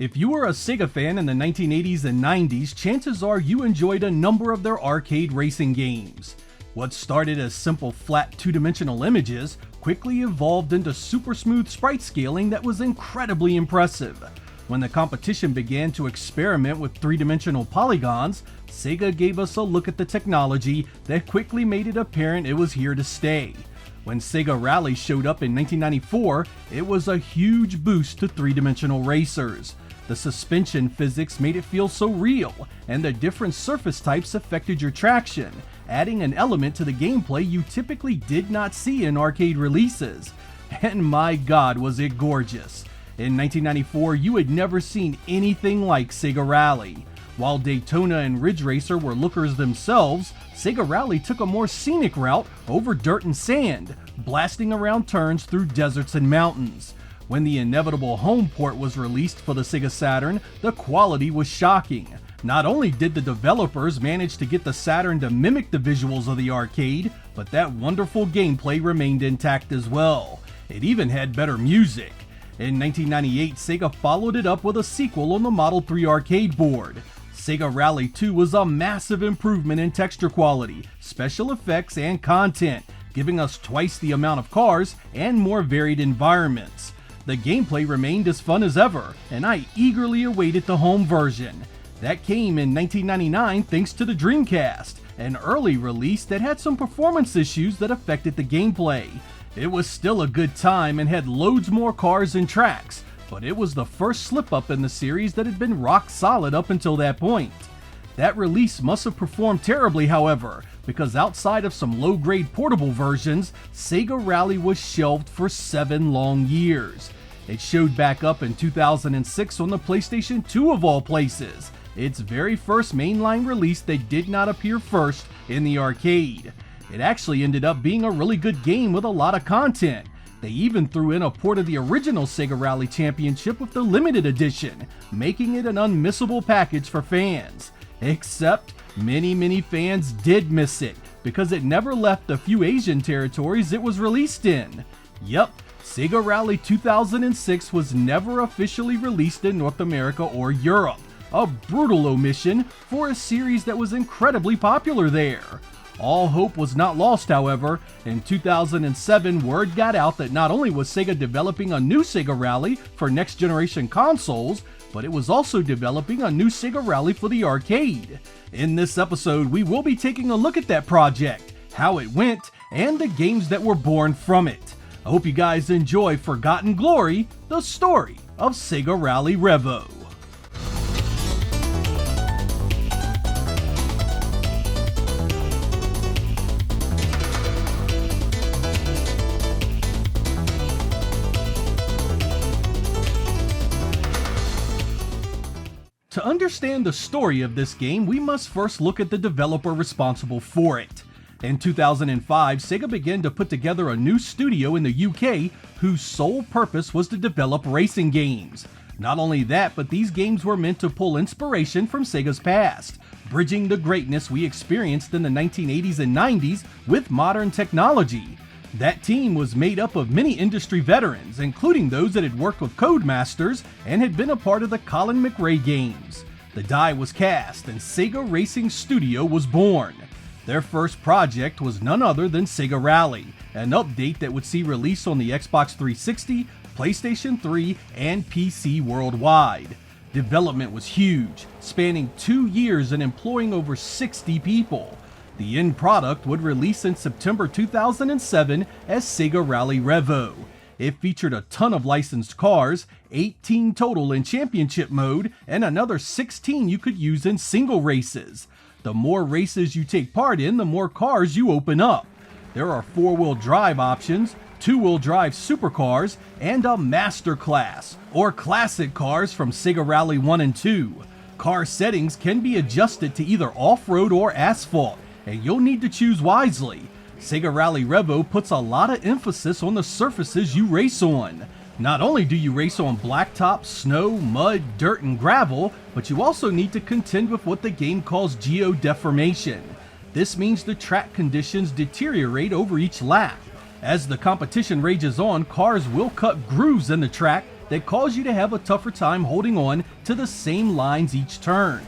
If you were a Sega fan in the 1980s and 90s, chances are you enjoyed a number of their arcade racing games. What started as simple flat two-dimensional images quickly evolved into super smooth sprite scaling that was incredibly impressive. When the competition began to experiment with three-dimensional polygons, Sega gave us a look at the technology that quickly made it apparent it was here to stay. When Sega Rally showed up in 1994, it was a huge boost to three-dimensional racers. The suspension physics made it feel so real, and the different surface types affected your traction, adding an element to the gameplay you typically did not see in arcade releases. And my god, was it gorgeous. In 1994, you had never seen anything like Sega Rally. While Daytona and Ridge Racer were lookers themselves, Sega Rally took a more scenic route over dirt and sand, blasting around turns through deserts and mountains. When the inevitable home port was released for the Sega Saturn, the quality was shocking. Not only did the developers manage to get the Saturn to mimic the visuals of the arcade, but that wonderful gameplay remained intact as well. It even had better music. In 1998, Sega followed it up with a sequel on the Model 3 arcade board. Sega Rally 2 was a massive improvement in texture quality, special effects, and content, giving us twice the amount of cars and more varied environments. The gameplay remained as fun as ever, and I eagerly awaited the home version. That came in 1999 thanks to the Dreamcast, an early release that had some performance issues that affected the gameplay. It was still a good time and had loads more cars and tracks, but it was the first slip-up in the series that had been rock solid up until that point. That release must have performed terribly, however, because outside of some low-grade portable versions, Sega Rally was shelved for 7 long years. It showed back up in 2006 on the PlayStation 2 of all places, its very first mainline release that did not appear first in the arcade. It actually ended up being a really good game with a lot of content. They even threw in a port of the original Sega Rally Championship with the limited edition, making it an unmissable package for fans. Except, many fans did miss it, because it never left the few Asian territories it was released in. Yep, Sega Rally 2006 was never officially released in North America or Europe, a brutal omission for a series that was incredibly popular there. All hope was not lost, however. In 2007, word got out that not only was Sega developing a new Sega Rally for next-generation consoles, but it was also developing a new Sega Rally for the arcade. In this episode, we will be taking a look at that project, how it went, and the games that were born from it. I hope you guys enjoy Forgotten Glory, the story of Sega Rally Revo. To understand the story of this game, we must first look at the developer responsible for it. In 2005, Sega began to put together a new studio in the UK whose sole purpose was to develop racing games. Not only that, but these games were meant to pull inspiration from Sega's past, bridging the greatness we experienced in the 1980s and 90s with modern technology. That team was made up of many industry veterans, including those that had worked with Codemasters and had been a part of the Colin McRae games. The die was cast and Sega Racing Studio was born. Their first project was none other than Sega Rally, an update that would see release on the Xbox 360, PlayStation 3, and PC worldwide. Development was huge, spanning 2 years and employing over 60 people. The end product would release in September 2007 as Sega Rally Revo. It featured a ton of licensed cars, 18 total in championship mode, and another 16 you could use in single races. The more races you take part in, the more cars you open up. There are 4-wheel drive options, 2-wheel drive supercars, and a master class, or classic cars from Sega Rally 1 and 2. Car settings can be adjusted to either off-road or asphalt, and you'll need to choose wisely. Sega Rally Revo puts a lot of emphasis on the surfaces you race on. Not only do you race on blacktop, snow, mud, dirt, and gravel, but you also need to contend with what the game calls geodeformation. This means the track conditions deteriorate over each lap. As the competition rages on, cars will cut grooves in the track that cause you to have a tougher time holding on to the same lines each turn.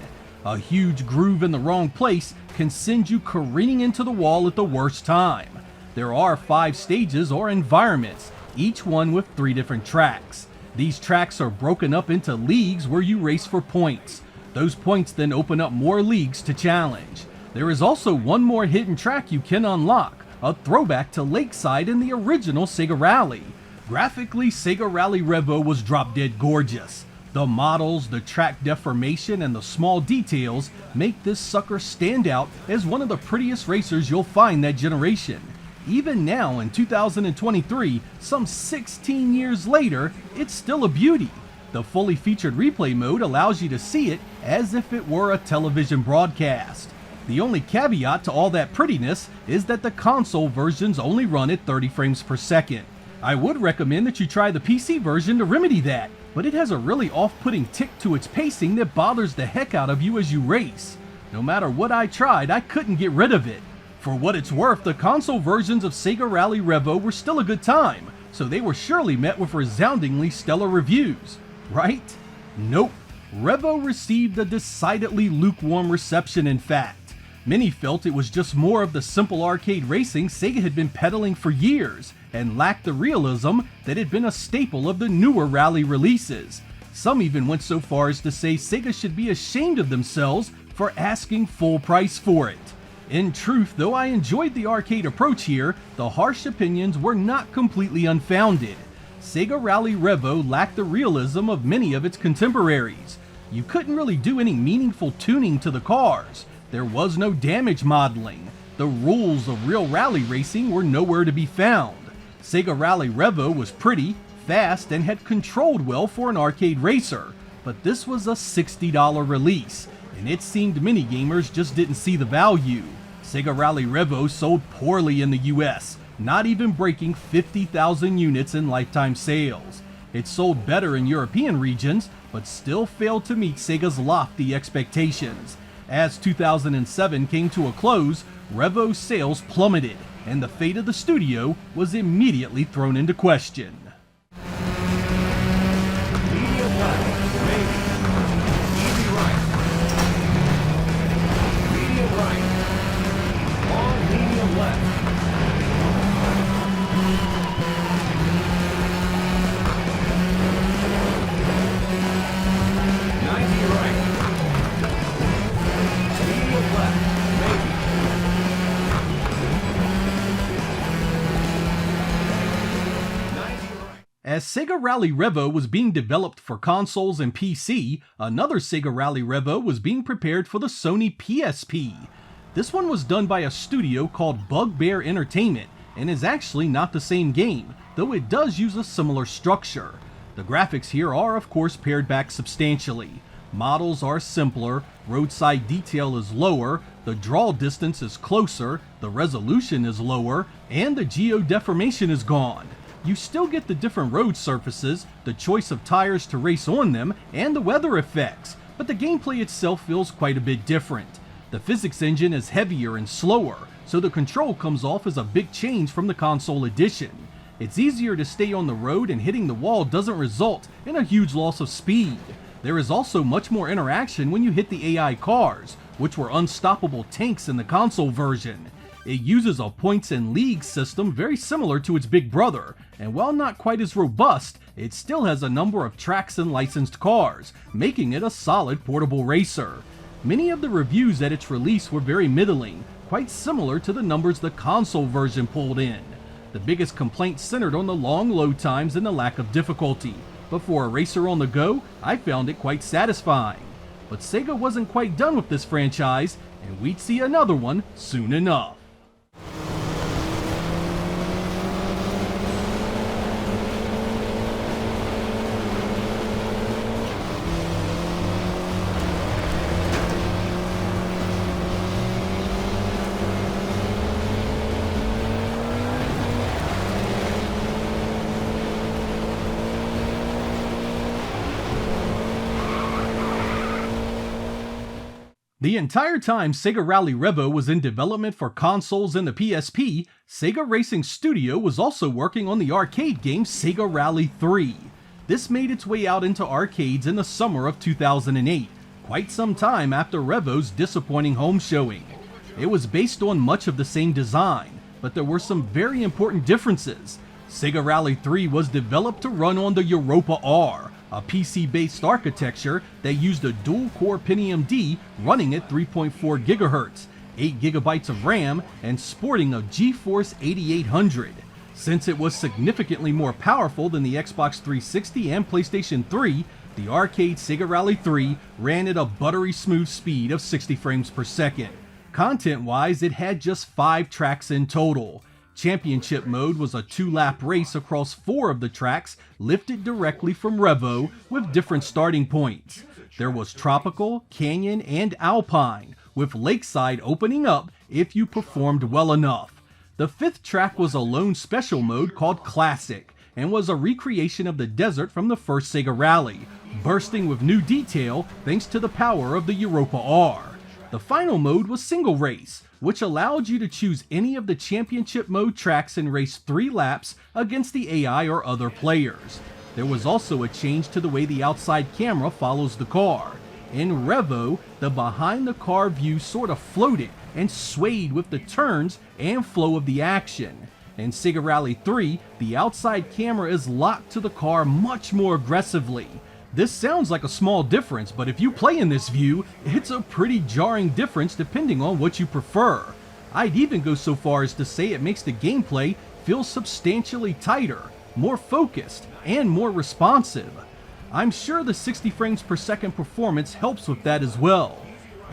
A huge groove in the wrong place can send you careening into the wall at the worst time. There are 5 stages or environments, each one with 3 different tracks. These tracks are broken up into leagues where you race for points. Those points then open up more leagues to challenge. There is also one more hidden track you can unlock, a throwback to Lakeside in the original Sega Rally. Graphically, Sega Rally Revo was drop-dead gorgeous. The models, the track deformation, and the small details make this sucker stand out as one of the prettiest racers you'll find that generation. Even now in 2023, some 16 years later, it's still a beauty. The fully featured replay mode allows you to see it as if it were a television broadcast. The only caveat to all that prettiness is that the console versions only run at 30 frames per second. I would recommend that you try the PC version to remedy that, but it has a really off-putting tick to its pacing that bothers the heck out of you as you race. No matter what I tried, I couldn't get rid of it. For what it's worth, the console versions of Sega Rally Revo were still a good time, so they were surely met with resoundingly stellar reviews. Right? Nope. Revo received a decidedly lukewarm reception, in fact. Many felt it was just more of the simple arcade racing Sega had been peddling for years, and lacked the realism that had been a staple of the newer Rally releases. Some even went so far as to say Sega should be ashamed of themselves for asking full price for it. In truth, though I enjoyed the arcade approach here, the harsh opinions were not completely unfounded. Sega Rally Revo lacked the realism of many of its contemporaries. You couldn't really do any meaningful tuning to the cars. There was no damage modeling. The rules of real rally racing were nowhere to be found. Sega Rally Revo was pretty, fast, and had controlled well for an arcade racer, but this was a $60 release, and it seemed many gamers just didn't see the value. Sega Rally Revo sold poorly in the US, not even breaking 50,000 units in lifetime sales. It sold better in European regions, but still failed to meet Sega's lofty expectations. As 2007 came to a close, Revo's sales plummeted, and the fate of the studio was immediately thrown into question. Medium left, maybe. Easy right. Medium right. On medium left. 90 right. Medium left, maybe. As Sega Rally Revo was being developed for consoles and PC, another Sega Rally Revo was being prepared for the Sony PSP. This one was done by a studio called Bugbear Entertainment, and is actually not the same game, though it does use a similar structure. The graphics here are of course pared back substantially. Models are simpler, roadside detail is lower, the draw distance is closer, the resolution is lower, and the geo-deformation is gone. You still get the different road surfaces, the choice of tires to race on them, and the weather effects, but the gameplay itself feels quite a bit different. The physics engine is heavier and slower, so the control comes off as a big change from the console edition. It's easier to stay on the road, and hitting the wall doesn't result in a huge loss of speed. There is also much more interaction when you hit the AI cars, which were unstoppable tanks in the console version. It uses a points and leagues system very similar to its big brother, and while not quite as robust, it still has a number of tracks and licensed cars, making it a solid portable racer. Many of the reviews at its release were very middling, quite similar to the numbers the console version pulled in. The biggest complaint centered on the long load times and the lack of difficulty, but for a racer on the go, I found it quite satisfying. But Sega wasn't quite done with this franchise, and we'd see another one soon enough. The entire time Sega Rally Revo was in development for consoles and the PSP, Sega Racing Studio was also working on the arcade game Sega Rally 3. This made its way out into arcades in the summer of 2008, quite some time after Revo's disappointing home showing. It was based on much of the same design, but there were some very important differences. Sega Rally 3 was developed to run on the Europa R, a PC-based architecture that used a dual-core Pentium D running at 3.4 GHz, 8 GB of RAM, and sporting a GeForce 8800. Since it was significantly more powerful than the Xbox 360 and PlayStation 3, the arcade Sega Rally 3 ran at a buttery smooth speed of 60 frames per second. Content-wise, it had just 5 tracks in total. Championship mode was a 2-lap race across 4 of the tracks lifted directly from Revo with different starting points. There was Tropical, Canyon, and Alpine, with Lakeside opening up if you performed well enough. The 5th track was a lone special mode called Classic, and was a recreation of the desert from the first Sega Rally, bursting with new detail thanks to the power of the Europa R. The final mode was Single Race, which allowed you to choose any of the championship mode tracks and race 3 laps against the AI or other players. There was also a change to the way the outside camera follows the car. In Revo, the behind the car view sort of floated and swayed with the turns and flow of the action. In Sega Rally 3, the outside camera is locked to the car much more aggressively. This sounds like a small difference, but if you play in this view, it's a pretty jarring difference depending on what you prefer. I'd even go so far as to say it makes the gameplay feel substantially tighter, more focused, and more responsive. I'm sure the 60 frames per second performance helps with that as well.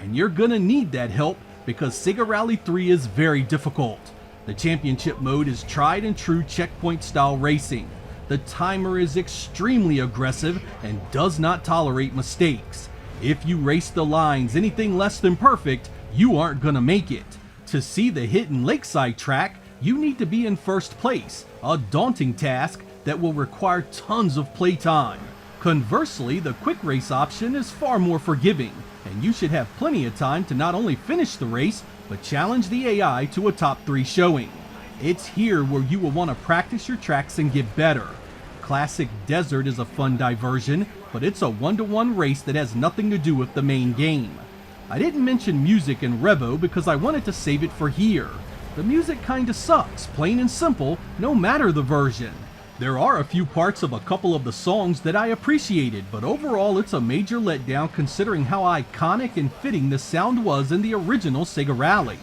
And you're gonna need that help because Sega Rally 3 is very difficult. The championship mode is tried and true checkpoint style racing. The timer is extremely aggressive and does not tolerate mistakes. If you race the lines anything less than perfect, you aren't gonna make it. To see the hidden Lakeside track, you need to be in first place, a daunting task that will require tons of playtime. Conversely, the quick race option is far more forgiving, and you should have plenty of time to not only finish the race, but challenge the AI to a top 3 showing. It's here where you will want to practice your tracks and get better. Classic Desert is a fun diversion, but it's a 1-to-1 race that has nothing to do with the main game. I didn't mention music in Revo because I wanted to save it for here. The music kinda sucks, plain and simple, no matter the version. There are a few parts of a couple of the songs that I appreciated, but overall it's a major letdown considering how iconic and fitting the sound was in the original Sega Rally.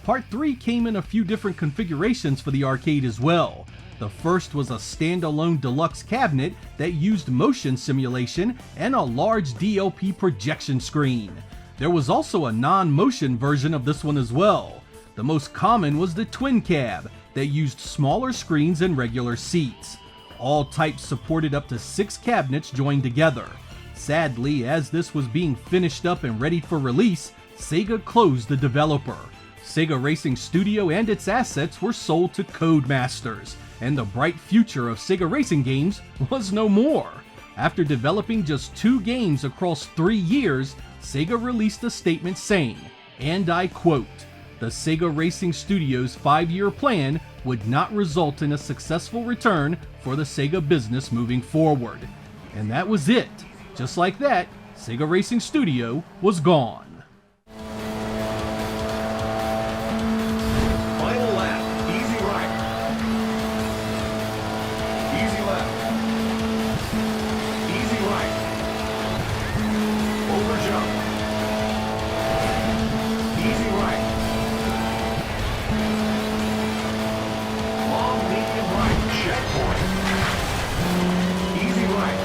Part 3 came in a few different configurations for the arcade as well. The first was a standalone deluxe cabinet that used motion simulation and a large DLP projection screen. There was also a non-motion version of this one as well. The most common was the twin cab that used smaller screens and regular seats. All types supported up to 6 cabinets joined together. Sadly, as this was being finished up and ready for release, Sega closed the developer. Sega Racing Studio and its assets were sold to Codemasters, and the bright future of Sega racing games was no more. After developing just 2 games across 3 years, Sega released a statement saying, and I quote, "The Sega Racing Studio's 5-year plan would not result in a successful return for the Sega business moving forward." And that was it. Just like that, Sega Racing Studio was gone. Final lap. Easy right. Easy left. Easy right. Over jump. Easy right. Long medium right. Checkpoint. Easy right.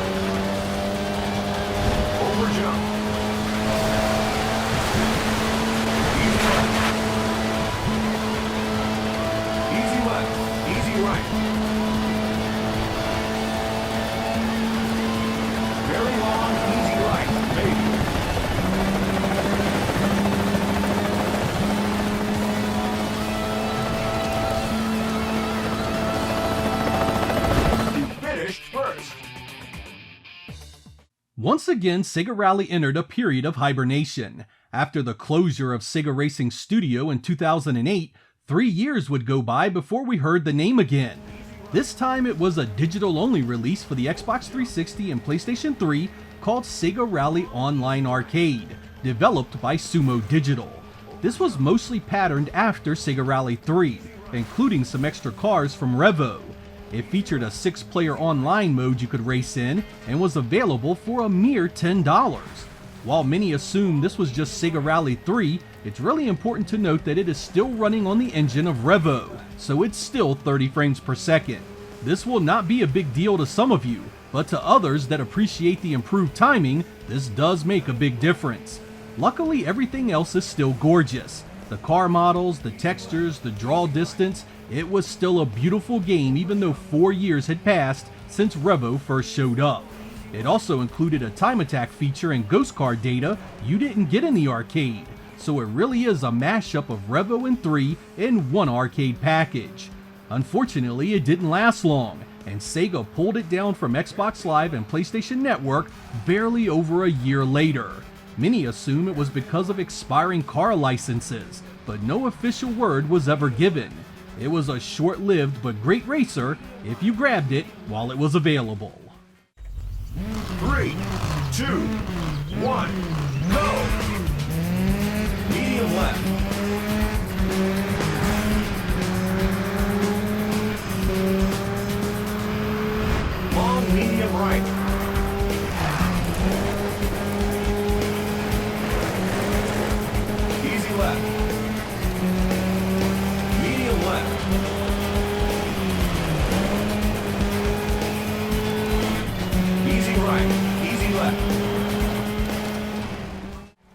Over jump. Easy left. Easy left. Easy right. Very long, easy right. Maybe. You finished first. Once again, Sega Rally entered a period of hibernation. After the closure of Sega Racing Studio in 2008, 3 years would go by before we heard the name again. This time it was a digital-only release for the Xbox 360 and PlayStation 3 called Sega Rally Online Arcade, developed by Sumo Digital. This was mostly patterned after Sega Rally 3, including some extra cars from Revo. It featured a 6-player online mode you could race in and was available for a mere $10. While many assume this was just Sega Rally 3, it's really important to note that it is still running on the engine of Revo, so it's still 30 frames per second. This will not be a big deal to some of you, but to others that appreciate the improved timing, this does make a big difference. Luckily, everything else is still gorgeous. The car models, the textures, the draw distance, it was still a beautiful game even though 4 years had passed since Revo first showed up. It also included a time attack feature and ghost car data you didn't get in the arcade, so it really is a mashup of Revo and 3 in one arcade package. Unfortunately, it didn't last long, and Sega pulled it down from Xbox Live and PlayStation Network barely over a year later. Many assume it was because of expiring car licenses, but no official word was ever given. It was a short-lived but great racer if you grabbed it while it was available. 3, 2, 1, go! Medium left. Long medium right. Easy left. Medium left. Easy right. Easy left.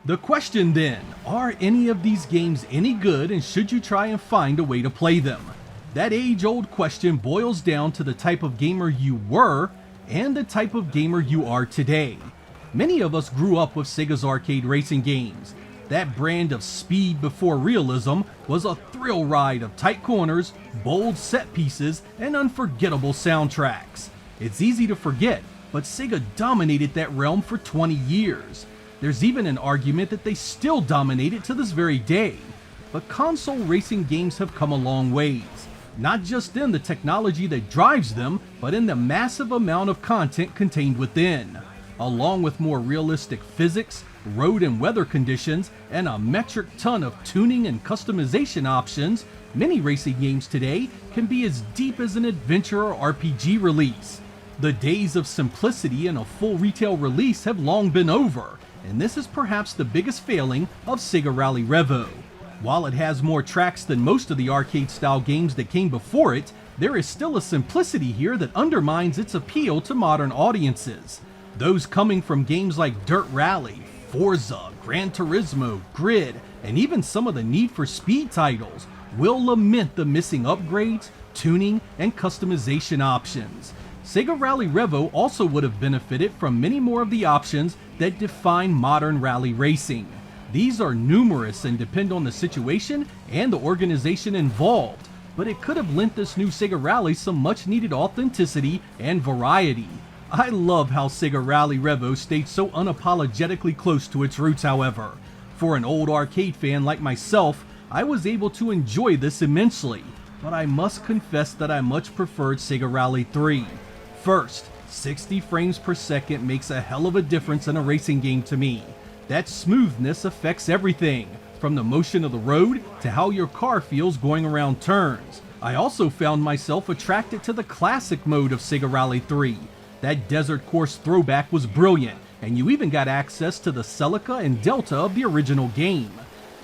The question then, are any of these games any good and should you try and find a way to play them? That age-old question boils down to the type of gamer you were and the type of gamer you are today. Many of us grew up with Sega's arcade racing games. That brand of speed before realism was a thrill ride of tight corners, bold set pieces, and unforgettable soundtracks. It's easy to forget, but Sega dominated that realm for 20 years. There's even an argument that they still dominate it to this very day. But console racing games have come a long ways, not just in the technology that drives them, but in the massive amount of content contained within. Along with more realistic physics, road and weather conditions, and a metric ton of tuning and customization options, many racing games today can be as deep as an adventure or RPG release. The days of simplicity and a full retail release have long been over, and this is perhaps the biggest failing of Sega Rally Revo. While it has more tracks than most of the arcade-style games that came before it, there is still a simplicity here that undermines its appeal to modern audiences. Those coming from games like Dirt Rally, Forza, Gran Turismo, Grid, and even some of the Need for Speed titles will lament the missing upgrades, tuning, and customization options. Sega Rally Revo also would have benefited from many more of the options that define modern rally racing. These are numerous and depend on the situation and the organization involved, but it could have lent this new Sega Rally some much needed authenticity and variety. I love how Sega Rally Revo stayed so unapologetically close to its roots, however. For an old arcade fan like myself, I was able to enjoy this immensely, but I must confess that I much preferred Sega Rally 3. First, 60 frames per second makes a hell of a difference in a racing game to me. That smoothness affects everything, from the motion of the road to how your car feels going around turns. I also found myself attracted to the classic mode of Sega Rally 3. That desert course throwback was brilliant, and you even got access to the Celica and Delta of the original game.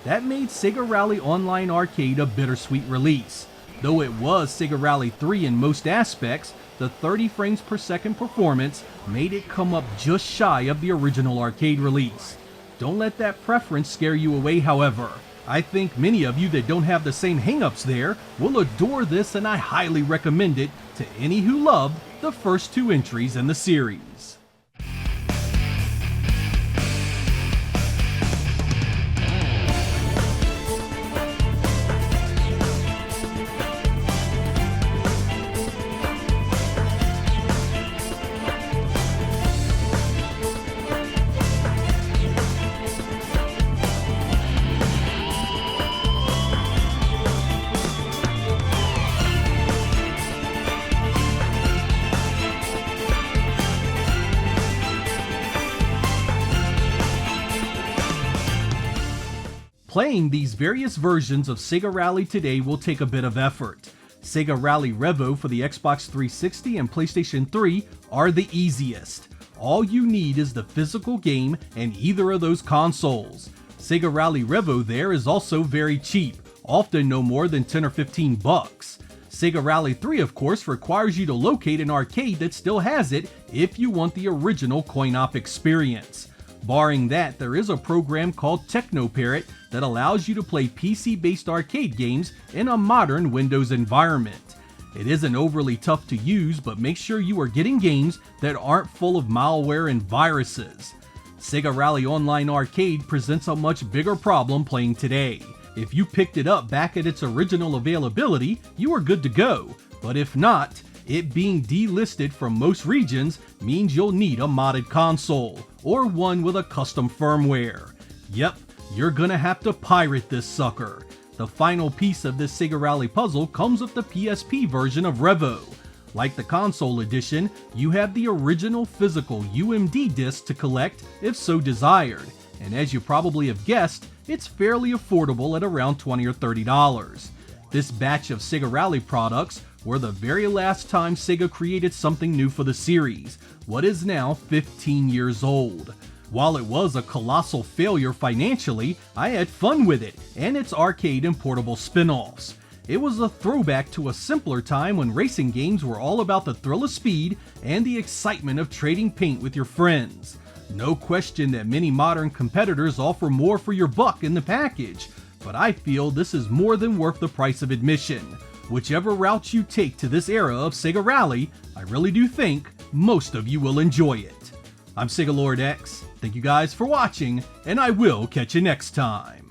That made Sega Rally Online Arcade a bittersweet release. Though it was Sega Rally 3 in most aspects, the 30 frames per second performance made it come up just shy of the original arcade release. Don't let that preference scare you away, however. I think many of you that don't have the same hangups there will adore this, and I highly recommend it to any who loved the first two entries in the series. Playing these various versions of Sega Rally today will take a bit of effort. Sega Rally Revo for the Xbox 360 and PlayStation 3 are the easiest. All you need is the physical game and either of those consoles. Sega Rally Revo there is also very cheap, often no more than 10 or 15 bucks. Sega Rally 3 of course requires you to locate an arcade that still has it if you want the original coin-op experience. Barring that, there is a program called Teknoparrot that allows you to play PC-based arcade games in a modern Windows environment. It isn't overly tough to use, but make sure you are getting games that aren't full of malware and viruses. Sega Rally Online Arcade presents a much bigger problem playing today. If you picked it up back at its original availability, you are good to go, but if not, it being delisted from most regions means you'll need a modded console, or one with a custom firmware. Yep, you're gonna have to pirate this sucker. The final piece of this Sega Rally puzzle comes with the PSP version of Revo. Like the console edition, you have the original physical UMD disc to collect if so desired, and as you probably have guessed, it's fairly affordable at around $20 or $30. This batch of Sega Rally products were the very last time Sega created something new for the series, what is now 15 years old. While it was a colossal failure financially, I had fun with it and its arcade and portable spin-offs. It was a throwback to a simpler time when racing games were all about the thrill of speed and the excitement of trading paint with your friends. No question that many modern competitors offer more for your buck in the package, but I feel this is more than worth the price of admission. Whichever route you take to this era of Sega Rally, I really do think most of you will enjoy it. I'm Sega Lord X, thank you guys for watching, and I will catch you next time.